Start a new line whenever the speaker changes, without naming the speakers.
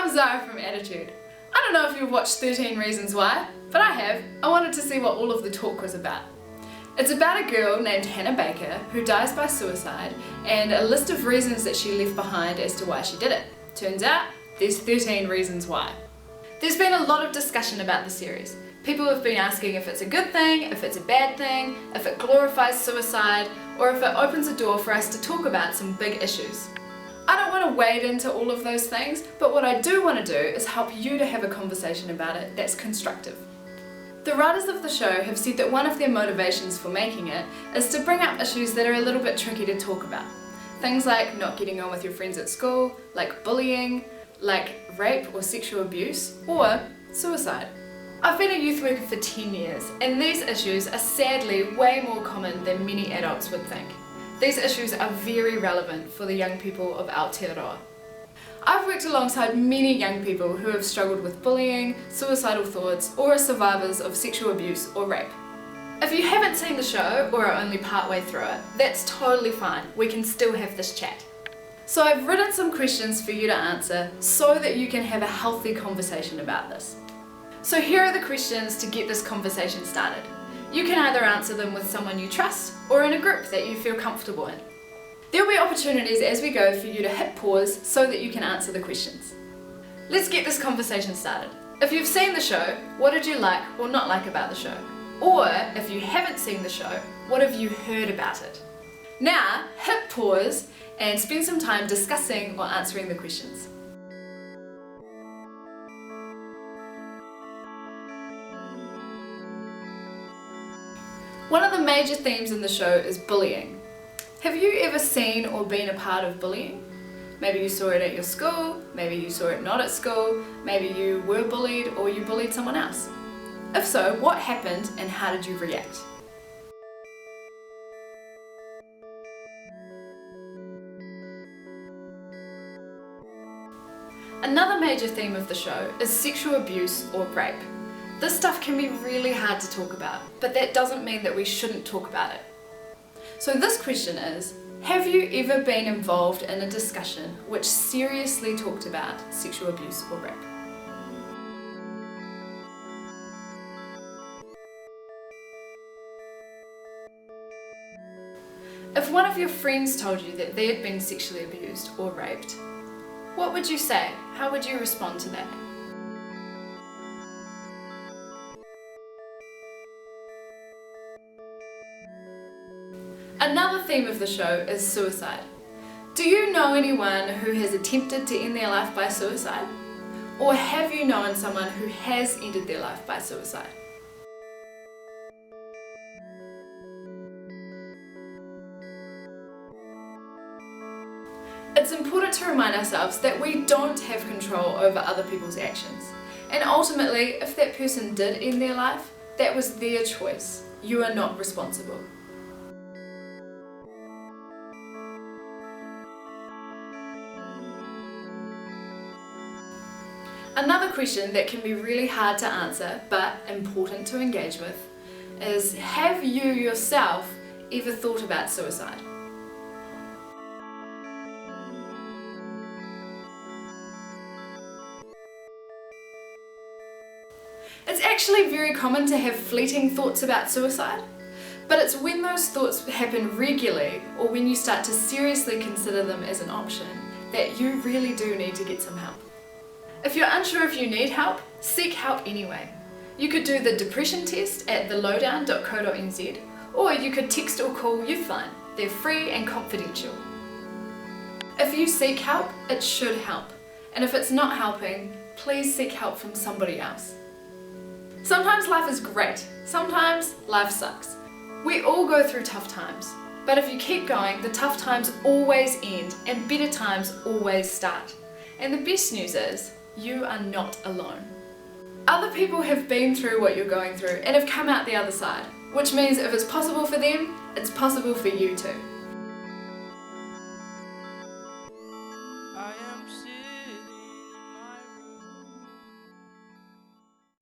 I'm Zara from Attitude. I don't know if you've watched 13 Reasons Why, but I have. I wanted to see what all of the talk was about. It's about a girl named Hannah Baker who dies by suicide and a list of reasons that she left behind as to why she did it. Turns out, there's 13 reasons why. There's been a lot of discussion about the series. People have been asking if it's a good thing, if it's a bad thing, if it glorifies suicide, or if it opens a door for us to talk about some big issues. I don't want to wade into all of those things, but what I do want to do is help you to have a conversation about it that's constructive. The writers of the show have said that one of their motivations for making it is to bring up issues that are a little bit tricky to talk about. Things like not getting on with your friends at school, like bullying, like rape or sexual abuse, or suicide. I've been a youth worker for 10 years, and these issues are sadly way more common than many adults would think. These issues are very relevant for the young people of Aotearoa. I've worked alongside many young people who have struggled with bullying, suicidal thoughts, or are survivors of sexual abuse or rape. If you haven't seen the show or are only partway through it, that's totally fine. We can still have this chat. So I've written some questions for you to answer so that you can have a healthy conversation about this. So here are the questions to get this conversation started. You can either answer them with someone you trust or in a group that you feel comfortable in. There'll be opportunities as we go for you to hit pause so that you can answer the questions. Let's get this conversation started. If you've seen the show, what did you like or not like about the show? Or if you haven't seen the show, what have you heard about it? Now, hit pause and spend some time discussing or answering the questions. One of the major themes in the show is bullying. Have you ever seen or been a part of bullying? Maybe you saw it at your school, maybe you saw it not at school, maybe you were bullied or you bullied someone else. If so, what happened and how did you react? Another major theme of the show is sexual abuse or rape. This stuff can be really hard to talk about, but that doesn't mean that we shouldn't talk about it. So this question is, have you ever been involved in a discussion which seriously talked about sexual abuse or rape? If one of your friends told you that they had been sexually abused or raped, what would you say? How would you respond to that? Another theme of the show is suicide. Do you know anyone who has attempted to end their life by suicide? Or have you known someone who has ended their life by suicide? It's important to remind ourselves that we don't have control over other people's actions. And ultimately, if that person did end their life, that was their choice. You are not responsible. Another question that can be really hard to answer, but important to engage with, is have you yourself ever thought about suicide? It's actually very common to have fleeting thoughts about suicide, but it's when those thoughts happen regularly or when you start to seriously consider them as an option that you really do need to get some help. If you're unsure if you need help, seek help anyway. You could do the depression test at thelowdown.co.nz, or you could text or call Youthline. They're free and confidential. If you seek help, it should help. And if it's not helping, please seek help from somebody else. Sometimes life is great, sometimes life sucks. We all go through tough times, but if you keep going, the tough times always end and better times always start. And the best news is, you are not alone. Other people have been through what you're going through and have come out the other side, which means if it's possible for them, it's possible for you too.